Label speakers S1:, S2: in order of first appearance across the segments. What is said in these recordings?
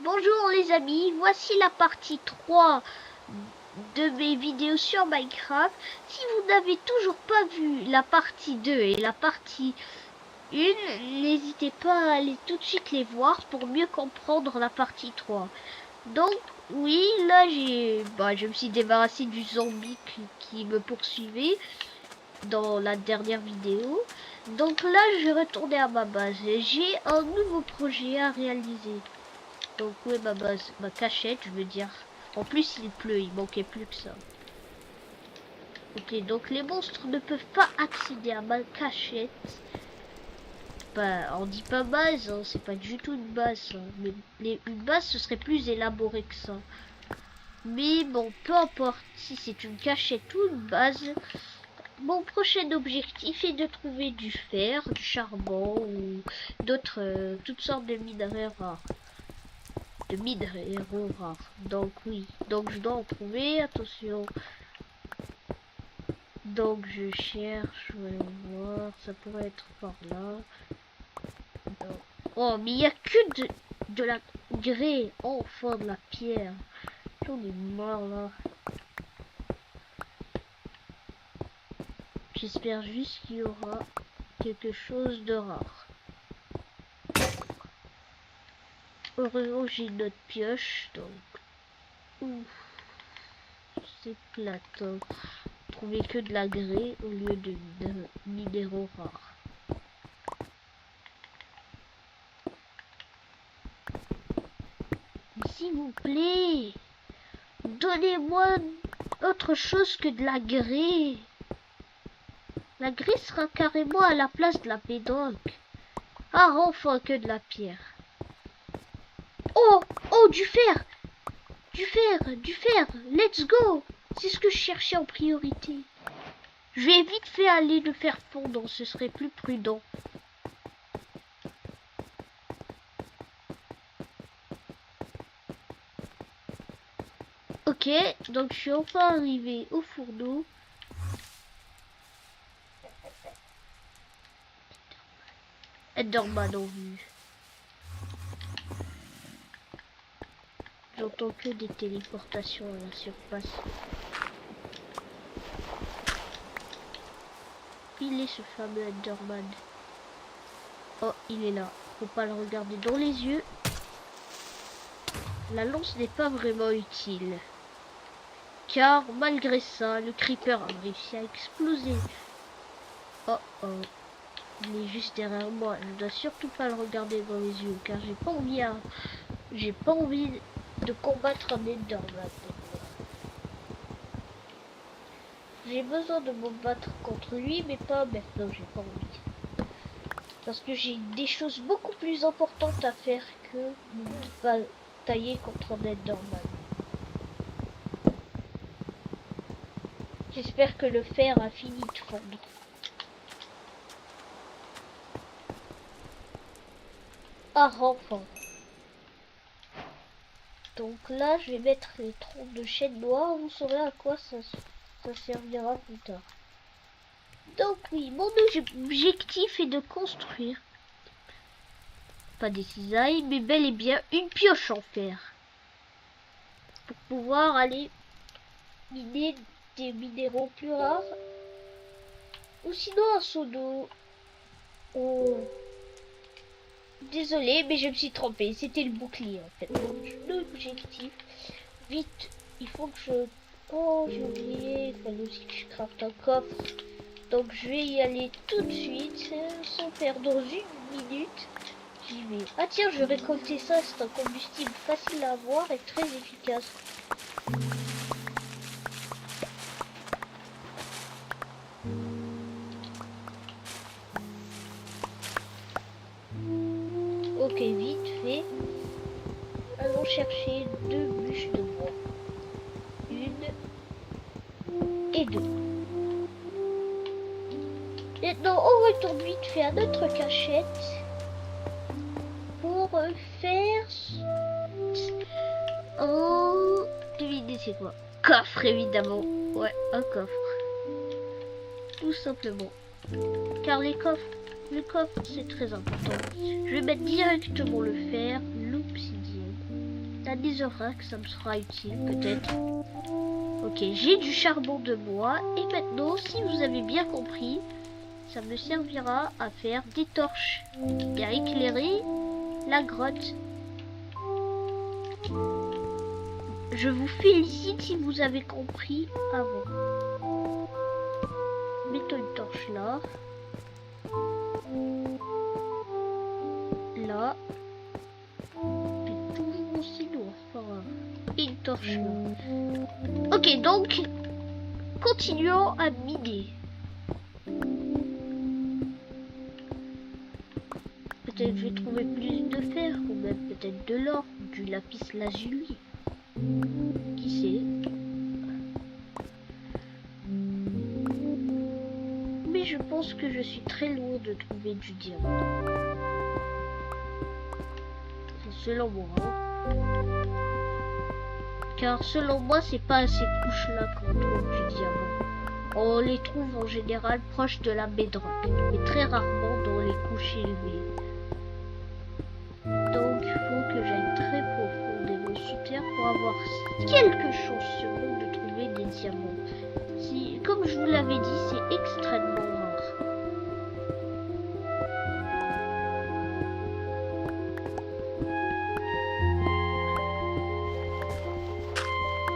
S1: Bonjour les amis, voici la partie 3 de mes vidéos sur Minecraft. Si vous n'avez toujours pas vu la partie 2 et la partie 1, n'hésitez pas à aller tout de suite les voir pour mieux comprendre la partie 3. Donc oui, là je me suis débarrassé du zombie qui me poursuivait dans la dernière vidéo. Donc là je vais retourner à ma base. J'ai un nouveau projet à réaliser. Donc où est ma base? Ma cachette, je veux dire. En plus il pleut, il manquait plus que ça. Ok, donc les monstres ne peuvent pas accéder à ma cachette. Bah, on dit pas base, hein, c'est pas du tout une base. Hein. Mais une base ce serait plus élaboré que ça. Mais bon, peu importe si c'est une cachette ou une base. Mon prochain objectif est de trouver du fer, du charbon ou d'autres, toutes sortes de minerais rares. De minéraux rares. Donc oui, donc je dois en trouver, attention. Donc je cherche, je vais voir, ça pourrait être par là. Donc... Oh mais il n'y a que de la grès, enfin de la pierre. J'en ai marre là. J'espère juste qu'il y aura quelque chose de rare. Heureusement j'ai une autre pioche, donc... Ouf, c'est plate. Trouver que de la grès au lieu de minéraux rares. S'il vous plaît, donnez-moi autre chose que de la grès. La grès sera carrément à la place de la pédonque. Ah, enfin que de la pierre. Oh, oh, du fer. Du fer, du fer. Let's go. C'est ce que je cherchais en priorité. Je vais vite fait aller le faire fondre, ce serait plus prudent. Ok, donc je suis enfin arrivé au fourneau. Enderman en vue. J'entends que des téléportations à la surface. Il est ce fameux Enderman. Oh, il est là. Faut pas le regarder dans les yeux. La lance n'est pas vraiment utile. Car malgré ça, le creeper a réussi à exploser. Oh oh. Il est juste derrière moi. Je dois surtout pas le regarder dans les yeux. Car j'ai pas envie de combattre un Enderman. J'ai besoin de me battre contre lui, mais pas maintenant, j'ai pas envie. Parce que j'ai des choses beaucoup plus importantes à faire que batailler contre un Enderman. J'espère que le fer a fini de fondre. Ah, enfin. Donc là, je vais mettre les troncs de chêne noir. Vous saurez à quoi ça servira plus tard. Donc oui, mon objectif est de construire. Pas des cisailles, mais bel et bien une pioche en fer. Pour pouvoir aller miner des minéraux plus rares. Ou sinon un seau d'eau. Oh. Désolé, mais je me suis trompée. C'était le bouclier en fait. L'objectif. Vite, il faut que je... Oh, j'ai oublié. Il fallait aussi que je crafte un coffre. Donc je vais y aller tout de suite. Sans perdre une minute. J'y vais. Ah tiens, je vais récolter ça. C'est un combustible facile à avoir et très efficace. Ok, vite fait. Allons chercher 2 bûches de bois. 1 et 2. Maintenant, on retourne vite fait à notre cachette pour faire un... Devinez c'est quoi? Coffre évidemment. Ouais, un coffre. Tout simplement. Car le coffre c'est très important. Je vais mettre directement le fer, l'obsidienne. la netherrack, ça me sera utile peut-être. Ok, j'ai du charbon de bois. Et maintenant, si vous avez bien compris, ça me servira à faire des torches et à éclairer la grotte. Je vous félicite si vous avez compris avant. Mettons une torche là. Là. C'est toujours aussi lourd. Et une torche là. Ok, donc, continuons à miner. Peut-être je vais trouver plus de fer, ou même peut-être de l'or, du lapis lazuli. Qui sait? Mais je pense que je suis très loin de trouver du diamant. C'est selon moi. Car selon moi, c'est pas à ces couches-là qu'on trouve du diamant. On les trouve en général proches de la bedrock, mais très rarement dans les couches élevées. Donc il faut que j'aille très profondément sous terre pour avoir quelque chose sûrement de trouver des diamants. Si, comme je vous l'avais dit, c'est extrêmement rare.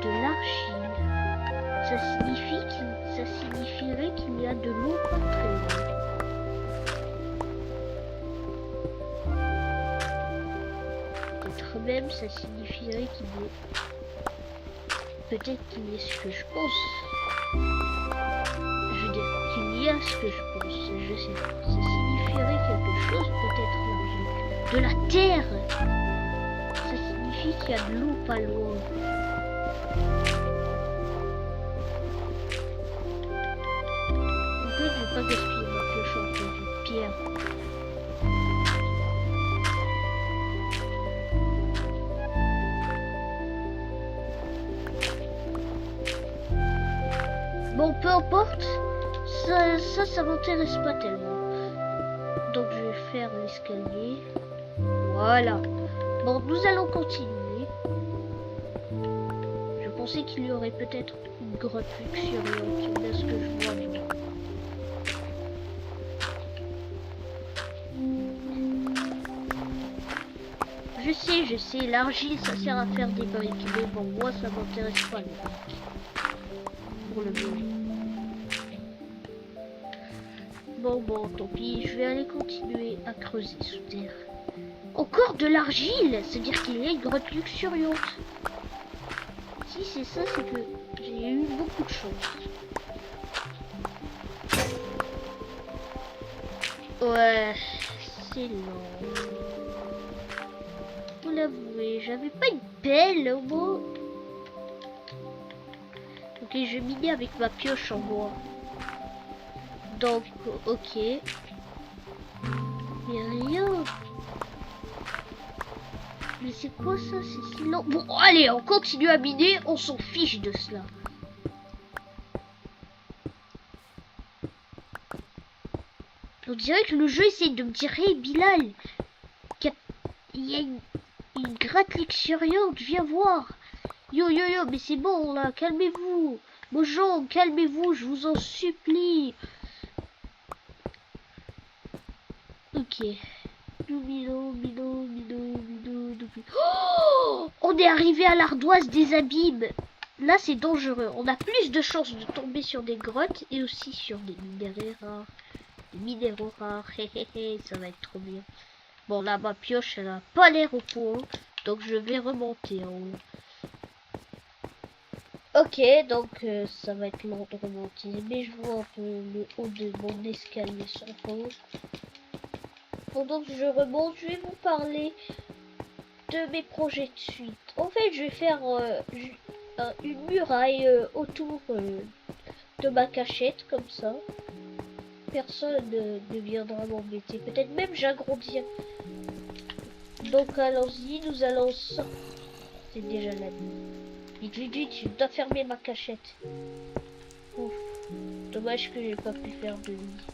S1: De l'argile. Ça signifierait qu'il y a de l'eau pas très loin. Peut-être même ça signifierait qu'il y ait... Peut-être qu'il y ait ce que je pense. Je veux dire qu'il y a ce que je pense. Je sais pas. Ça signifierait quelque chose, peut-être l'argile. De la terre. Ça signifie qu'il y a de l'eau pas loin. En fait, je vais pas gaspiller ma pioche en fait de pierre. Bon, peu importe. Ça m'intéresse pas tellement. Donc, je vais faire l'escalier. Voilà. Bon, nous allons continuer. Je pensais qu'il y aurait peut-être une grotte luxuriante, là ce que je vois moi. Je sais, l'argile ça sert à faire des briques, mais bon, moi ça m'intéresse pas les briques. Pour le moment. Bon, tant pis, je vais aller continuer à creuser sous terre. Encore de l'argile, c'est-à-dire qu'il y a une grotte luxuriante. Si c'est ça, c'est que j'ai eu beaucoup de chance. Ouais, c'est lent. Vous l'avouez, j'avais pas une pelle au moins. Ok, je vais miner avec ma pioche en bois. Donc, ok. Mais rien. Mais c'est quoi ça? C'est si lent. Bon, allez, on continue à miner, on s'en fiche de cela. On dirait que le jeu essaie de me dire, hey Bilal, il y a une grotte luxuriante, viens voir. Yo, mais c'est bon là, calmez-vous. Mon gens, calmez-vous, je vous en supplie. Ok. Oh, on est arrivé à l'ardoise des abîmes. Là, c'est dangereux. On a plus de chances de tomber sur des grottes et aussi sur des minéraux rares. Des minéraux rares. Ça va être trop bien. Bon, là, ma pioche, elle a pas l'air au point. Donc, je vais remonter en haut. Ok, donc ça va être lent de remonter. Mais je vois un peu le haut de mon escalier sans fond. Pendant que je remonte, je vais vous parler de mes projets de suite. En fait, je vais faire une muraille autour de ma cachette, comme ça. Personne ne viendra m'embêter. Peut-être même j'agrandir. Donc allons-y, nous allons sortir. C'est déjà la nuit. Vite, je dois fermer ma cachette. Ouf. Dommage que j'ai pas pu faire de nuit.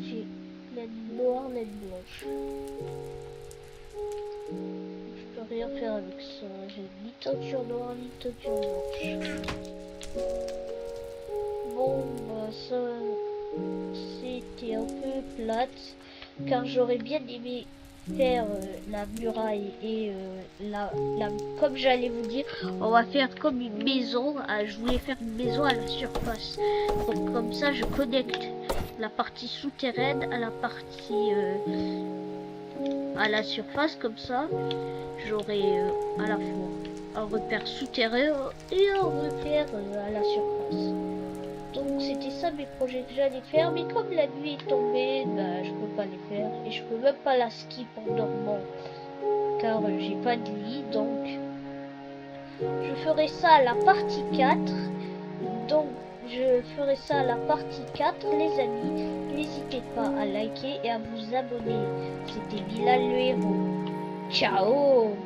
S1: J'ai laine noire, laine blanche. avec ça. J'ai ni teinture noire ni teinture blanche. Bon, bah ça, c'était un peu plate, car j'aurais bien aimé faire la muraille et comme j'allais vous dire, on va faire comme une maison. Je voulais faire une maison à la surface. Donc comme ça, je connecte la partie souterraine à la partie à la surface. Comme ça, j'aurai à la fois un repère souterrain et un repère à la surface. Donc c'était ça mes projets que j'allais faire, mais comme la nuit est tombée, bah, je peux pas les faire et je peux même pas la skip en dormant car j'ai pas de lit. Donc je ferai ça à la partie 4. Donc je ferai ça à la partie 4 les amis. N'hésitez pas à liker et à vous abonner. C'était Bilal le héros. Ciao.